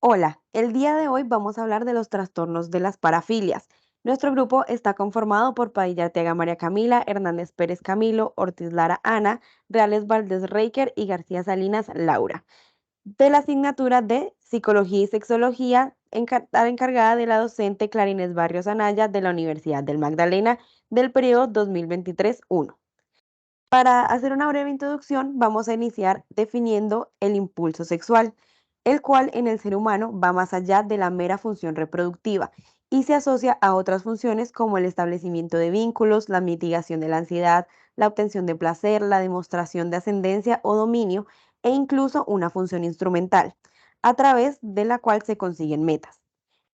Hola, el día de hoy vamos a hablar de los trastornos de las parafilias. Nuestro grupo está conformado por Padilla Arteaga María Camila, Hernández Pérez Camilo, Ortiz Lara Ana, Reales Valdés Reiker y García Salinas Laura, de la asignatura de Psicología y Sexología, encargada de la docente Clarines Barrios Anaya de la Universidad del Magdalena del periodo 2023-1. Para hacer una breve introducción, vamos a iniciar definiendo el impulso sexual, el cual en el ser humano va más allá de la mera función reproductiva y se asocia a otras funciones como el establecimiento de vínculos, la mitigación de la ansiedad, la obtención de placer, la demostración de ascendencia o dominio e incluso una función instrumental, a través de la cual se consiguen metas.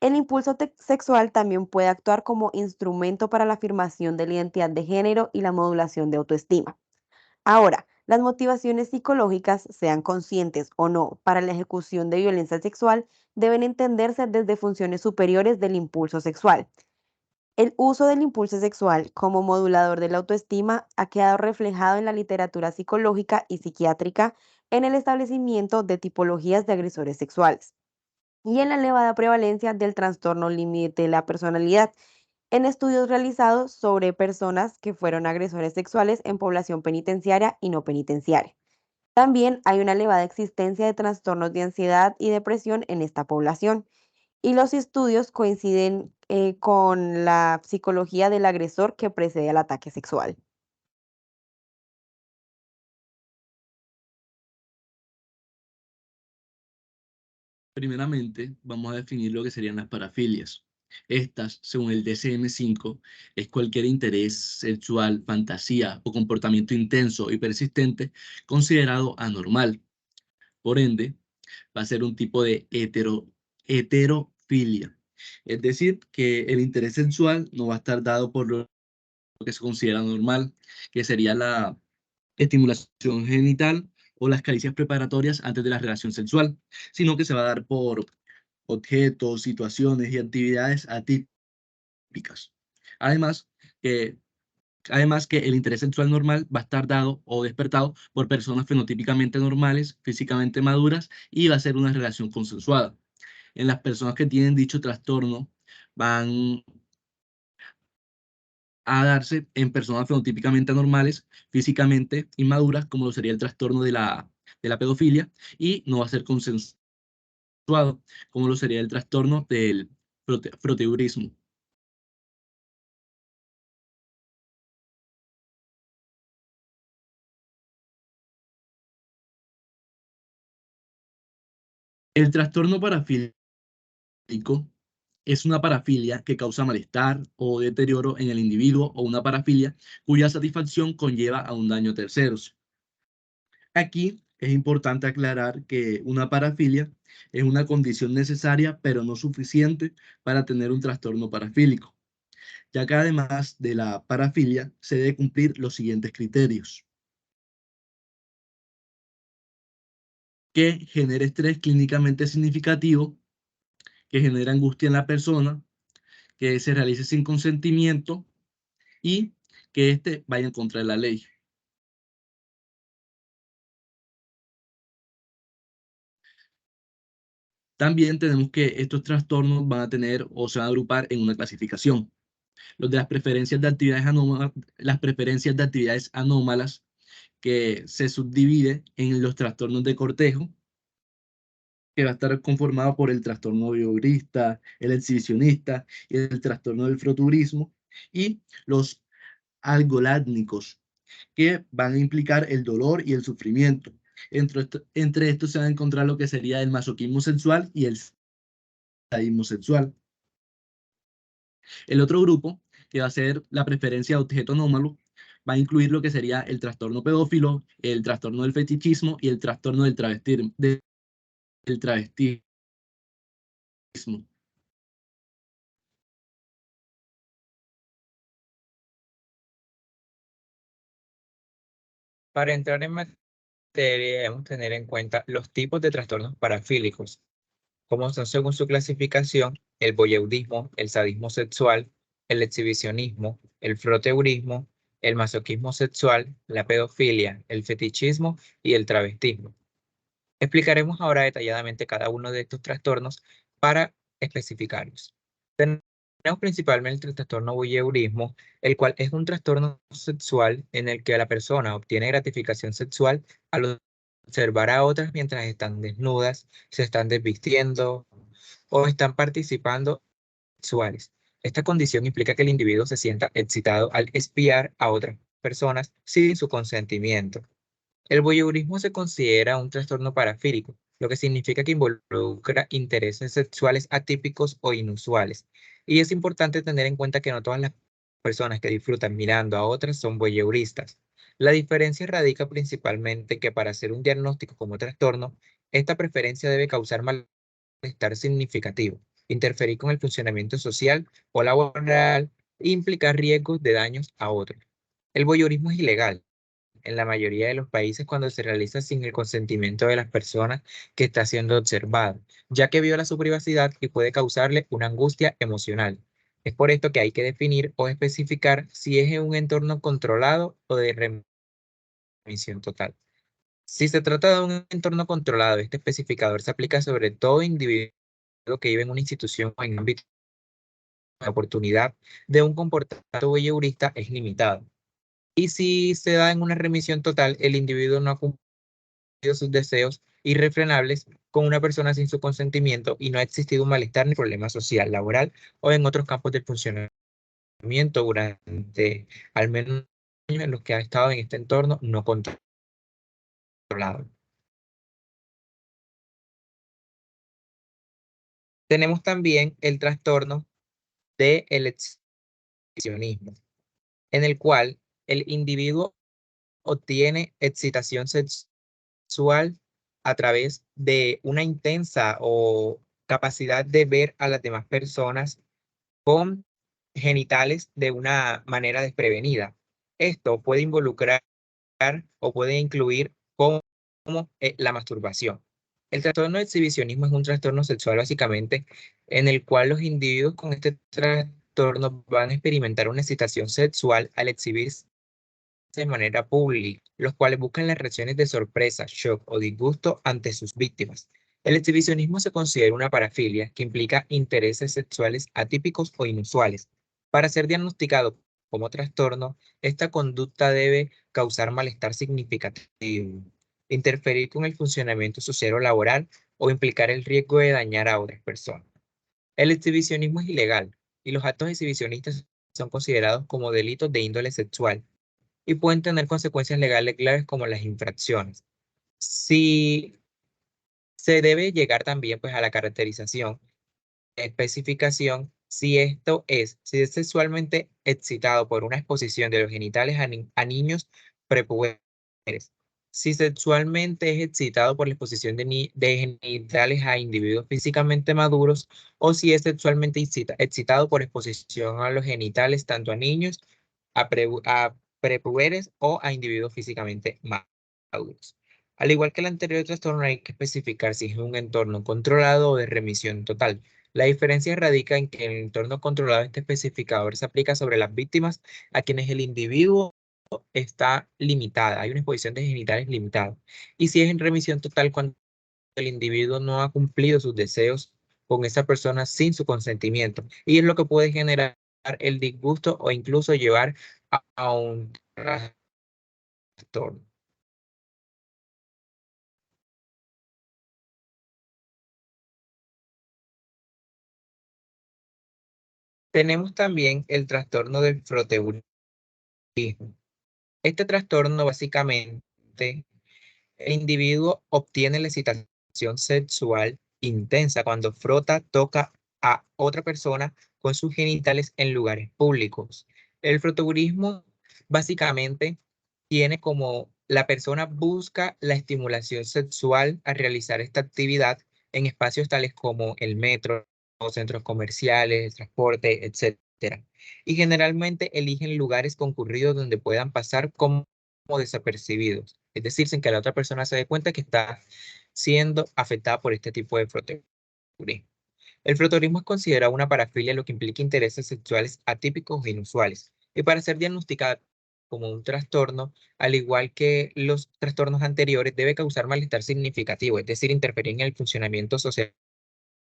El impulso sexual también puede actuar como instrumento para la afirmación de la identidad de género y la modulación de autoestima. Ahora, las motivaciones psicológicas, sean conscientes o no, para la ejecución de violencia sexual, deben entenderse desde funciones superiores del impulso sexual. El uso del impulso sexual como modulador de la autoestima ha quedado reflejado en la literatura psicológica y psiquiátrica en el establecimiento de tipologías de agresores sexuales y en la elevada prevalencia del trastorno límite de la personalidad en estudios realizados sobre personas que fueron agresores sexuales en población penitenciaria y no penitenciaria. También hay una elevada existencia de trastornos de ansiedad y depresión en esta población, y los estudios coinciden con la psicología del agresor que precede al ataque sexual. Primeramente, vamos a definir lo que serían las parafilias. Estas, según el DSM-5, es cualquier interés sexual, fantasía o comportamiento intenso y persistente considerado anormal. Por ende, va a ser un tipo de heterofilia. Es decir, que el interés sexual no va a estar dado por lo que se considera normal, que sería la estimulación genital o las caricias preparatorias antes de la relación sexual, sino que se va a dar por objetos, situaciones y actividades atípicas. Además que, además que el interés sexual normal va a estar dado o despertado por personas fenotípicamente normales, físicamente maduras y va a ser una relación consensuada. En las personas que tienen dicho trastorno van a darse en personas fenotípicamente anormales, físicamente inmaduras, como lo sería el trastorno de la pedofilia, y no va a ser consensuado, como lo sería el trastorno del froteurismo. El trastorno parafílico es una parafilia que causa malestar o deterioro en el individuo o una parafilia cuya satisfacción conlleva a un daño a terceros. Aquí es importante aclarar que una parafilia es una condición necesaria pero no suficiente para tener un trastorno parafílico, ya que además de la parafilia se debe cumplir los siguientes criterios: que genere estrés clínicamente significativo, que genere angustia en la persona, que se realice sin consentimiento y que éste vaya en contra de la ley. También tenemos que estos trastornos van a tener o se van a agrupar en una clasificación. Los de las preferencias de actividades anómalas, las preferencias de actividades anómalas, que se subdivide en los trastornos de cortejo, que va a estar conformado por el trastorno voyeurista, el exhibicionista y el trastorno del froturismo, y los algolátnicos, que van a implicar el dolor y el sufrimiento. Entre estos se va a encontrar lo que sería el masoquismo sexual y el sadismo sexual. El otro grupo, que va a ser la preferencia de objeto anómalo, va a incluir lo que sería el trastorno pedófilo, el trastorno del fetichismo y el trastorno del travestismo. Para entrar en materia, debemos tener en cuenta los tipos de trastornos parafílicos, como son según su clasificación el voyeurismo, el sadismo sexual, el exhibicionismo, el froteurismo, el masoquismo sexual, la pedofilia, el fetichismo y el travestismo. Explicaremos ahora detalladamente cada uno de estos trastornos para especificarlos. Tenemos principalmente el trastorno voyeurismo, el cual es un trastorno sexual en el que la persona obtiene gratificación sexual al observar a otras mientras están desnudas, se están desvistiendo o están participando sexuales. Esta condición implica que el individuo se sienta excitado al espiar a otras personas sin su consentimiento. El voyeurismo se considera un trastorno parafílico, lo que significa que involucra intereses sexuales atípicos o inusuales. Y es importante tener en cuenta que no todas las personas que disfrutan mirando a otras son voyeuristas. La diferencia radica principalmente que para hacer un diagnóstico como trastorno, esta preferencia debe causar malestar significativo, interferir con el funcionamiento social o laboral e implicar riesgos de daños a otros. El voyeurismo es ilegal en la mayoría de los países cuando se realiza sin el consentimiento de las personas que está siendo observado, ya que viola su privacidad y puede causarle una angustia emocional. Es por esto que hay que definir o especificar si es en un entorno controlado o de remisión total. Si se trata de un entorno controlado, este especificador se aplica sobre todo individuo que vive en una institución o en ámbito de oportunidad de un comportamiento voyeurista es limitado. Y si se da en una remisión total, el individuo no ha cumplido sus deseos irrefrenables con una persona sin su consentimiento y no ha existido un malestar ni problema social, laboral o en otros campos del funcionamiento durante al menos años en los que ha estado en este entorno no controlado. Tenemos también el trastorno del exhibicionismo, en el cual el individuo obtiene excitación sexual a través de una intensa o capacidad de ver a las demás personas con genitales de una manera desprevenida. Esto puede involucrar o puede incluir la masturbación. El trastorno de exhibicionismo es un trastorno sexual básicamente en el cual los individuos con este trastorno van a experimentar una excitación sexual al exhibirse de manera pública, los cuales buscan las reacciones de sorpresa, shock o disgusto ante sus víctimas. El exhibicionismo se considera una parafilia que implica intereses sexuales atípicos o inusuales. Para ser diagnosticado como trastorno, esta conducta debe causar malestar significativo, interferir con el funcionamiento social o laboral o implicar el riesgo de dañar a otras personas. El exhibicionismo es ilegal y los actos exhibicionistas son considerados como delitos de índole sexual y pueden tener consecuencias legales graves como las infracciones. Si se debe llegar también pues a la caracterización, especificación, si es sexualmente excitado por una exposición de los genitales a niños prepuberes, si sexualmente es excitado por la exposición de genitales a individuos físicamente maduros, o si es sexualmente excitado por exposición a los genitales tanto a niños, a prepuberes o a individuos físicamente maduros. Al igual que el anterior trastorno, hay que especificar si es un entorno controlado o de remisión total. La diferencia radica en que en el entorno controlado este especificador se aplica sobre las víctimas a quienes el individuo está limitada, hay una exposición de genitales limitada. Y si es en remisión total cuando el individuo no ha cumplido sus deseos con esa persona sin su consentimiento. Y es lo que puede generar el disgusto o incluso llevar a un trastorno. Tenemos también el trastorno del froteurismo. Este trastorno básicamente, el individuo obtiene la excitación sexual intensa cuando frota, toca a otra persona con sus genitales en lugares públicos. El frotteurismo básicamente tiene como la persona busca la estimulación sexual al realizar esta actividad en espacios tales como el metro, los centros comerciales, el transporte, etcétera. Y generalmente eligen lugares concurridos donde puedan pasar como desapercibidos. Es decir, sin que la otra persona se dé cuenta que está siendo afectada por este tipo de frotteurismo. El frotteurismo es considerado una parafilia, lo que implica intereses sexuales atípicos e inusuales. Y para ser diagnosticada como un trastorno, al igual que los trastornos anteriores, debe causar malestar significativo, es decir, interferir en el funcionamiento social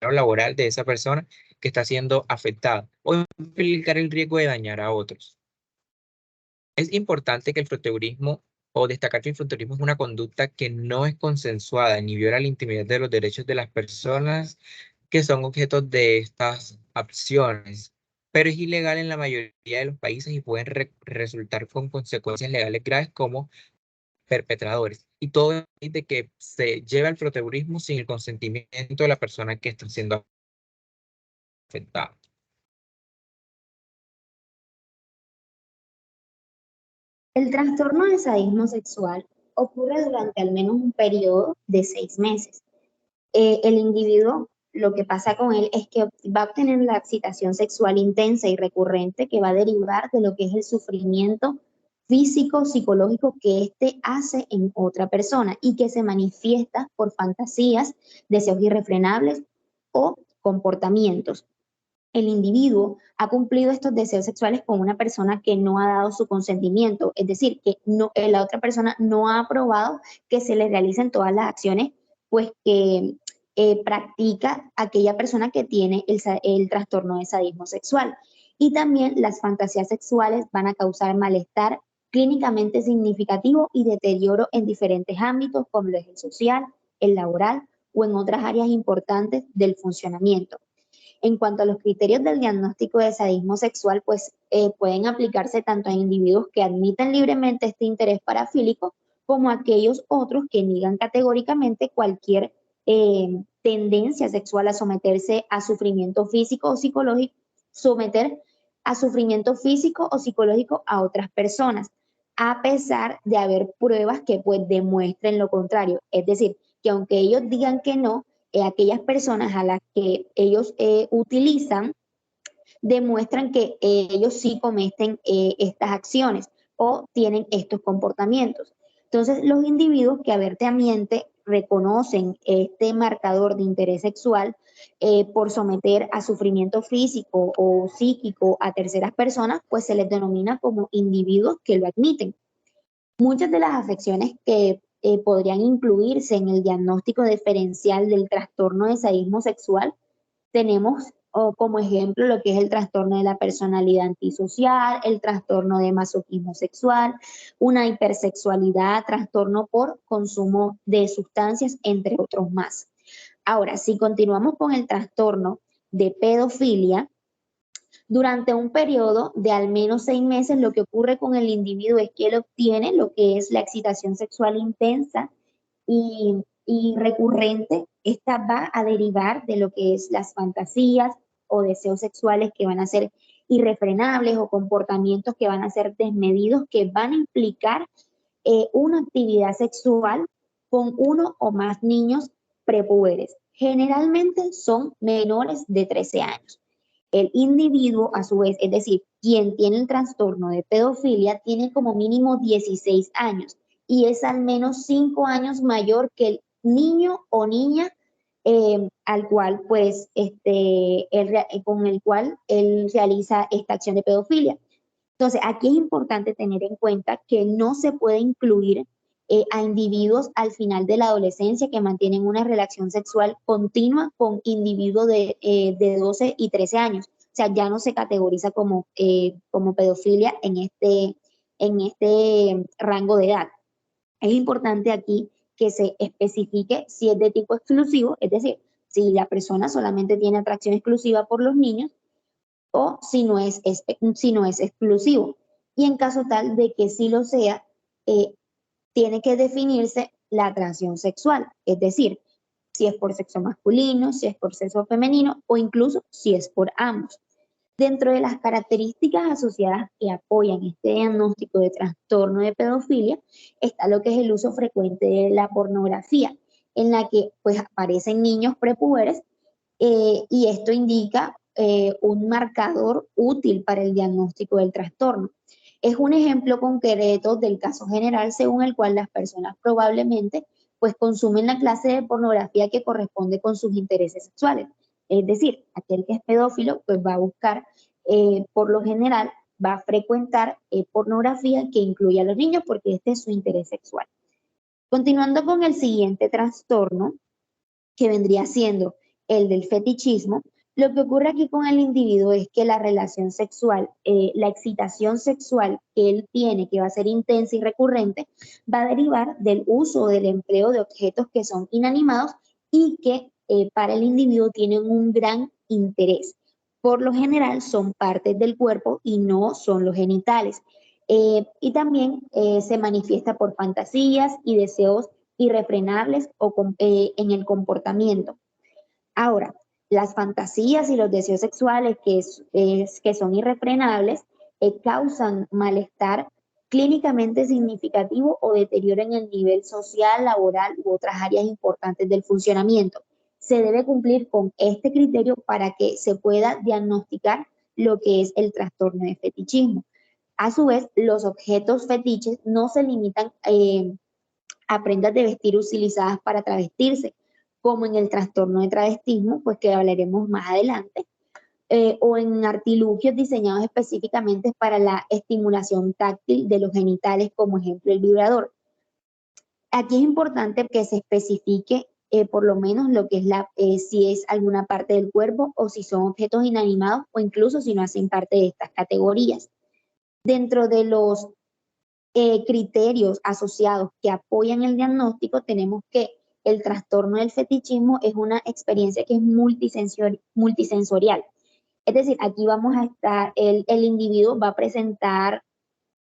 o laboral de esa persona que está siendo afectada o implicar el riesgo de dañar a otros. Es importante que el fronteurismo o destacar que el fronteurismo es una conducta que no es consensuada ni viola la intimidad de los derechos de las personas que son objetos de estas acciones, pero es ilegal en la mayoría de los países y pueden resultar con consecuencias legales graves como perpetradores. Y todo es de que se lleva el fronteurismo sin el consentimiento de la persona que está siendo afectada. El trastorno de sadismo sexual ocurre durante al menos un periodo de 6 meses. El individuo, lo que pasa con él es que va a obtener la excitación sexual intensa y recurrente que va a derivar de lo que es el sufrimiento físico, psicológico que éste hace en otra persona y que se manifiesta por fantasías, deseos irrefrenables o comportamientos. El individuo ha cumplido estos deseos sexuales con una persona que no ha dado su consentimiento, es decir, que no, la otra persona no ha aprobado que se le realicen todas las acciones pues que practica aquella persona que tiene el trastorno de sadismo sexual. Y también las fantasías sexuales van a causar malestar clínicamente significativo y deterioro en diferentes ámbitos como el social, el laboral o en otras áreas importantes del funcionamiento. En cuanto a los criterios del diagnóstico de sadismo sexual, pues pueden aplicarse tanto a individuos que admiten libremente este interés parafílico como a aquellos otros que niegan categóricamente cualquier tendencia sexual a someterse a sufrimiento físico o psicológico, someter a sufrimiento físico o psicológico a otras personas, a pesar de haber pruebas que pues demuestren lo contrario. Es decir, que aunque ellos digan que no, aquellas personas a las que ellos utilizan demuestran que ellos sí cometen estas acciones o tienen estos comportamientos. Entonces, los individuos que abiertamente reconocen este marcador de interés sexual por someter a sufrimiento físico o psíquico a terceras personas, pues se les denomina como individuos que lo admiten. Muchas de las afecciones que podrían incluirse en el diagnóstico diferencial del trastorno de sadismo sexual, tenemos como ejemplo lo que es el trastorno de la personalidad antisocial, el trastorno de masoquismo sexual, una hipersexualidad, trastorno por consumo de sustancias, entre otros más. Ahora, si continuamos con el trastorno de pedofilia, durante un periodo de al menos 6 meses, lo que ocurre con el individuo es que él obtiene lo que es la excitación sexual intensa y recurrente. Esta va a derivar de lo que es las fantasías o deseos sexuales que van a ser irrefrenables o comportamientos que van a ser desmedidos, que van a implicar una actividad sexual con uno o más niños prepuberes. Generalmente son menores de 13 años. El individuo, a su vez, es decir, quien tiene el trastorno de pedofilia, tiene como mínimo 16 años y es al menos 5 años mayor que el niño o niña al cual, pues, con el cual él realiza esta acción de pedofilia. Entonces, aquí es importante tener en cuenta que no se puede incluir a individuos al final de la adolescencia que mantienen una relación sexual continua con individuos de 12 y 13 años. O sea, ya no se categoriza como pedofilia en este rango de edad. Es importante aquí que se especifique si es de tipo exclusivo, es decir, si la persona solamente tiene atracción exclusiva por los niños o si no es exclusivo. Y en caso tal de que sí lo sea, tiene que definirse la atracción sexual, es decir, si es por sexo masculino, si es por sexo femenino o incluso si es por ambos. Dentro de las características asociadas que apoyan este diagnóstico de trastorno de pedofilia está lo que es el uso frecuente de la pornografía, en la que pues aparecen niños prepubères y esto indica un marcador útil para el diagnóstico del trastorno. Es un ejemplo concreto del caso general según el cual las personas probablemente pues consumen la clase de pornografía que corresponde con sus intereses sexuales. Es decir, aquel que es pedófilo pues va a buscar por lo general va a frecuentar pornografía que incluye a los niños porque este es su interés sexual. Continuando con el siguiente trastorno, que vendría siendo el del fetichismo, lo que ocurre aquí con el individuo es que la relación sexual, la excitación sexual que él tiene, que va a ser intensa y recurrente, va a derivar del uso o del empleo de objetos que son inanimados y que para el individuo tienen un gran interés. Por lo general son partes del cuerpo y no son los genitales. Y también se manifiesta por fantasías y deseos irrefrenables en el comportamiento. Ahora, las fantasías y los deseos sexuales que son irrefrenables causan malestar clínicamente significativo o deterioro en el nivel social, laboral u otras áreas importantes del funcionamiento. Se debe cumplir con este criterio para que se pueda diagnosticar lo que es el trastorno de fetichismo. A su vez, los objetos fetiches no se limitan a prendas de vestir utilizadas para travestirse, como en el trastorno de travestismo, pues que hablaremos más adelante, o en artilugios diseñados específicamente para la estimulación táctil de los genitales, como ejemplo el vibrador. Aquí es importante que se especifique por lo menos lo que es si es alguna parte del cuerpo o si son objetos inanimados o incluso si no hacen parte de estas categorías. Dentro de los criterios asociados que apoyan el diagnóstico, tenemos que el trastorno del fetichismo es una experiencia que es multisensorial. Es decir, aquí vamos a estar, el individuo va a presentar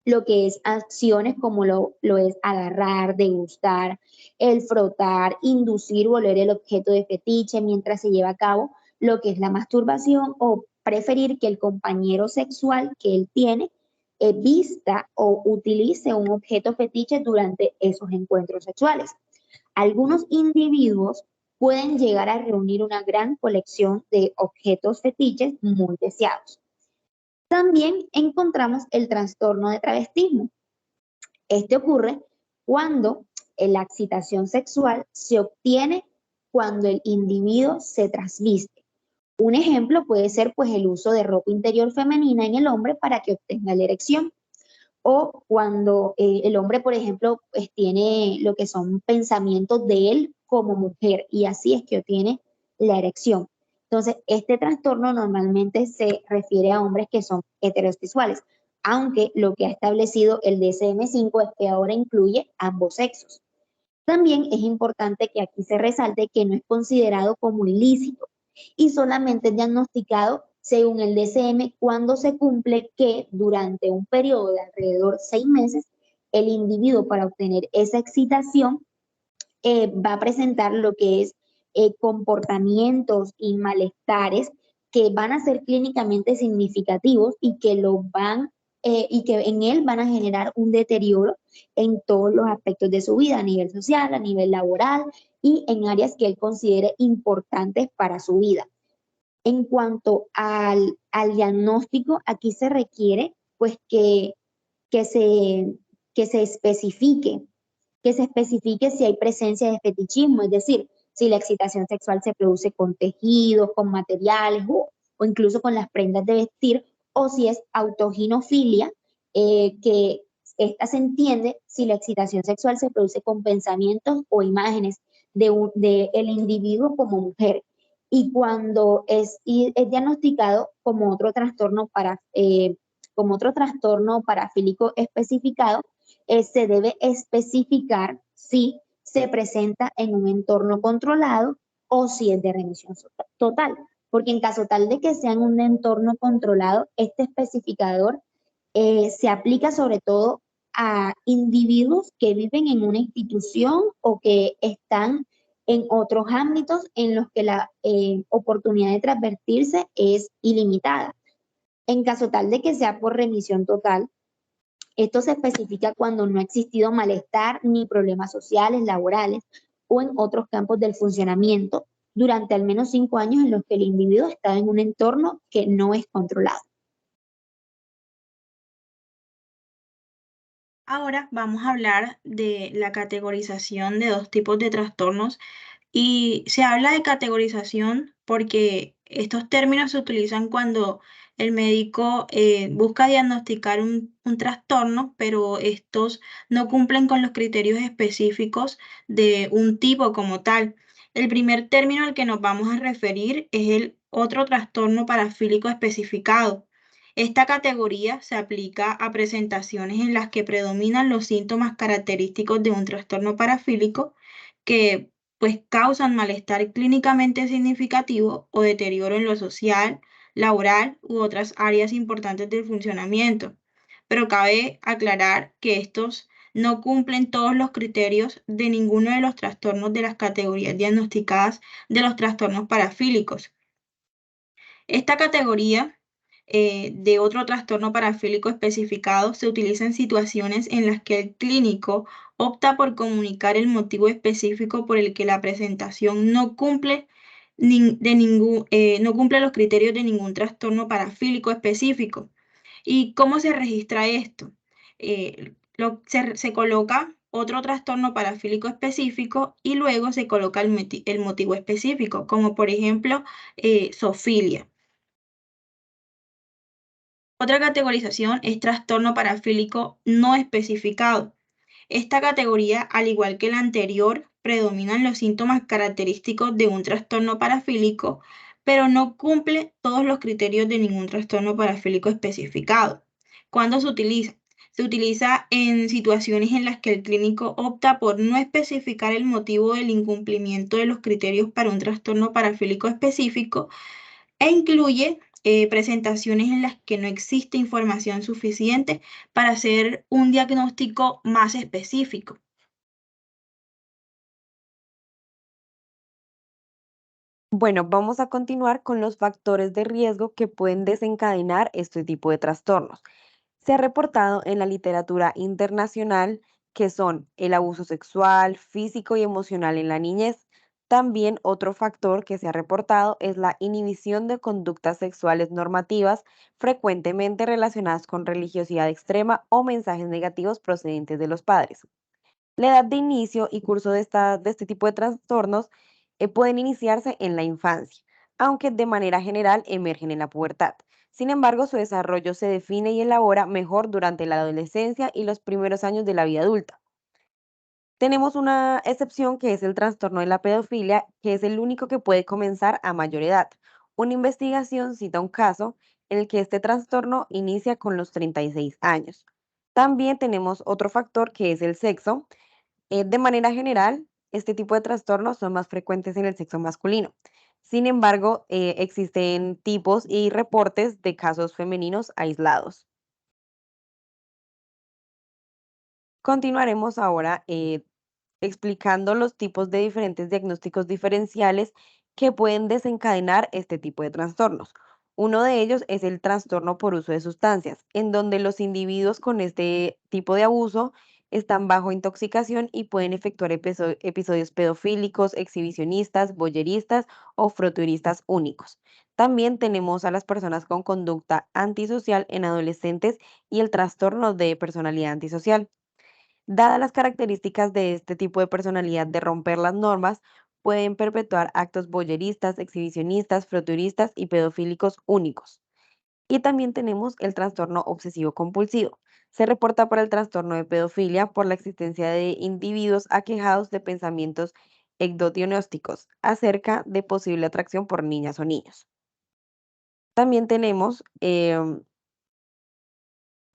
lo que es acciones como lo es agarrar, degustar, el frotar, inducir o oler el objeto de fetiche mientras se lleva a cabo lo que es la masturbación o preferir que el compañero sexual que él tiene vista o utilice un objeto fetiche durante esos encuentros sexuales. Algunos individuos pueden llegar a reunir una gran colección de objetos fetiches muy deseados. También encontramos el trastorno de travestismo. Este ocurre cuando la excitación sexual se obtiene cuando el individuo se trasviste. Un ejemplo puede ser pues el uso de ropa interior femenina en el hombre para que obtenga la erección. O cuando el hombre, por ejemplo, pues tiene lo que son pensamientos de él como mujer y así es que obtiene la erección. Entonces, este trastorno normalmente se refiere a hombres que son heterosexuales, aunque lo que ha establecido el DSM-5 es que ahora incluye ambos sexos. También es importante que aquí se resalte que no es considerado como ilícito y solamente es diagnosticado según el DSM cuando se cumple que durante un periodo de alrededor de 6 meses el individuo para obtener esa excitación va a presentar lo que es comportamientos y malestares que van a ser clínicamente significativos y que y que en él van a generar un deterioro en todos los aspectos de su vida, a nivel social, a nivel laboral y en áreas que él considere importantes para su vida. En cuanto al diagnóstico, aquí se requiere pues que se especifique si hay presencia de fetichismo, es decir, si la excitación sexual se produce con tejidos, con materiales o incluso con las prendas de vestir, o si es autoginofilia, que esta se entiende si la excitación sexual se produce con pensamientos o imágenes de el individuo como mujer. Y cuando es diagnosticado como otro trastorno parafílico especificado, se debe especificar si se presenta en un entorno controlado o si es de remisión total. Porque en caso tal de que sea en un entorno controlado, este especificador se aplica sobre todo a individuos que viven en una institución o que están en otros ámbitos en los que la oportunidad de transvertirse es ilimitada. En caso tal de que sea por remisión total, esto se especifica cuando no ha existido malestar ni problemas sociales, laborales o en otros campos del funcionamiento durante al menos 5 años en los que el individuo está en un entorno que no es controlado. Ahora vamos a hablar de la categorización de 2 tipos de trastornos y se habla de categorización porque estos términos se utilizan cuando el médico busca diagnosticar un trastorno, pero estos no cumplen con los criterios específicos de un tipo como tal. El primer término al que nos vamos a referir es el otro trastorno parafílico especificado. Esta categoría se aplica a presentaciones en las que predominan los síntomas característicos de un trastorno parafílico que pues causan malestar clínicamente significativo o deterioro en lo social, laboral u otras áreas importantes del funcionamiento. Pero cabe aclarar que estos no cumplen todos los criterios de ninguno de los trastornos de las categorías diagnosticadas de los trastornos parafílicos. Esta categoría de otro trastorno parafílico especificado se utiliza en situaciones en las que el clínico opta por comunicar el motivo específico por el que la presentación no cumple, no cumple los criterios de ningún trastorno parafílico específico. ¿Y cómo se registra esto? Se coloca otro trastorno parafílico específico y luego se coloca el motivo específico, como por ejemplo zoofilia. Otra categorización es trastorno parafílico no especificado. Esta categoría, al igual que la anterior, predominan los síntomas característicos de un trastorno parafílico, pero no cumple todos los criterios de ningún trastorno parafílico especificado. ¿Cuándo se utiliza? Se utiliza en situaciones en las que el clínico opta por no especificar el motivo del incumplimiento de los criterios para un trastorno parafílico específico e incluye presentaciones en las que no existe información suficiente para hacer un diagnóstico más específico. Bueno, vamos a continuar con los factores de riesgo que pueden desencadenar este tipo de trastornos. Se ha reportado en la literatura internacional que son el abuso sexual, físico y emocional en la niñez. También otro factor que se ha reportado es la inhibición de conductas sexuales normativas frecuentemente relacionadas con religiosidad extrema o mensajes negativos procedentes de los padres. La edad de inicio y curso de este tipo de trastornos pueden iniciarse en la infancia, aunque de manera general emergen en la pubertad. Sin embargo, su desarrollo se define y elabora mejor durante la adolescencia y los primeros años de la vida adulta. Tenemos una excepción que es el trastorno de la pedofilia, que es el único que puede comenzar a mayor edad. Una investigación cita un caso en el que este trastorno inicia con los 36 años. También tenemos otro factor que es el sexo. De manera general, este tipo de trastornos son más frecuentes en el sexo masculino. Sin embargo, existen tipos y reportes de casos femeninos aislados. Continuaremos ahora explicando los tipos de diferentes diagnósticos diferenciales que pueden desencadenar este tipo de trastornos. Uno de ellos es el trastorno por uso de sustancias, en donde los individuos con este tipo de abuso están bajo intoxicación y pueden efectuar episodios pedofílicos, exhibicionistas, voyeristas o froturistas únicos. También tenemos a las personas con conducta antisocial en adolescentes y el trastorno de personalidad antisocial. Dadas las características de este tipo de personalidad de romper las normas, pueden perpetuar actos voyeristas, exhibicionistas, froturistas y pedofílicos únicos. Y también tenemos el trastorno obsesivo compulsivo. Se reporta por el trastorno de pedofilia por la existencia de individuos aquejados de pensamientos ecdotionósticos acerca de posible atracción por niñas o niños. También tenemos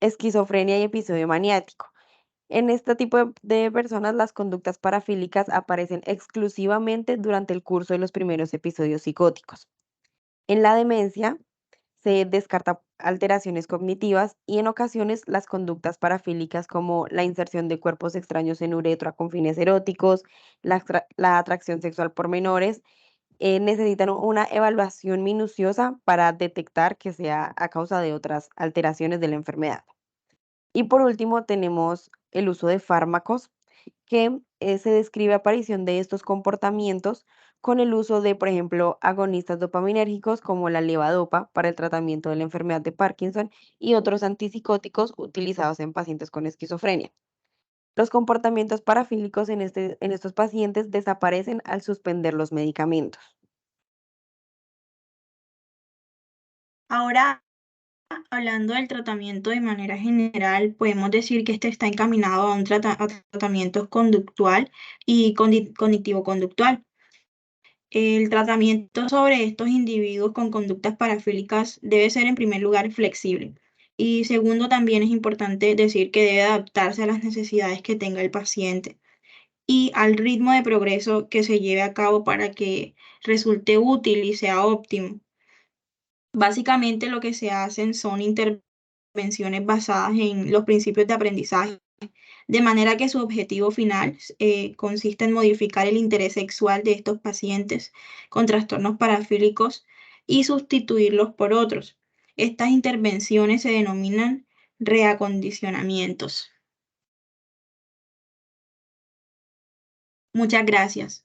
esquizofrenia y episodio maniático. En este tipo de personas, las conductas parafílicas aparecen exclusivamente durante el curso de los primeros episodios psicóticos. En la demencia, se descarta alteraciones cognitivas y en ocasiones las conductas parafílicas como la inserción de cuerpos extraños en uretra con fines eróticos, la atracción sexual por menores, necesitan una evaluación minuciosa para detectar que sea a causa de otras alteraciones de la enfermedad. Y por último, tenemos el uso de fármacos, que se describe aparición de estos comportamientos con el uso de, por ejemplo, agonistas dopaminérgicos como la levodopa para el tratamiento de la enfermedad de Parkinson y otros antipsicóticos utilizados en pacientes con esquizofrenia. Los comportamientos parafílicos en estos pacientes desaparecen al suspender los medicamentos. Ahora hablando del tratamiento de manera general, podemos decir que este está encaminado a un tratamiento conductual y cognitivo-conductual. El tratamiento sobre estos individuos con conductas parafílicas debe ser en primer lugar flexible. Y segundo, también es importante decir que debe adaptarse a las necesidades que tenga el paciente y al ritmo de progreso que se lleve a cabo para que resulte útil y sea óptimo. Básicamente lo que se hacen son intervenciones basadas en los principios de aprendizaje, de manera que su objetivo final consiste en modificar el interés sexual de estos pacientes con trastornos parafílicos y sustituirlos por otros. Estas intervenciones se denominan reacondicionamientos. Muchas gracias.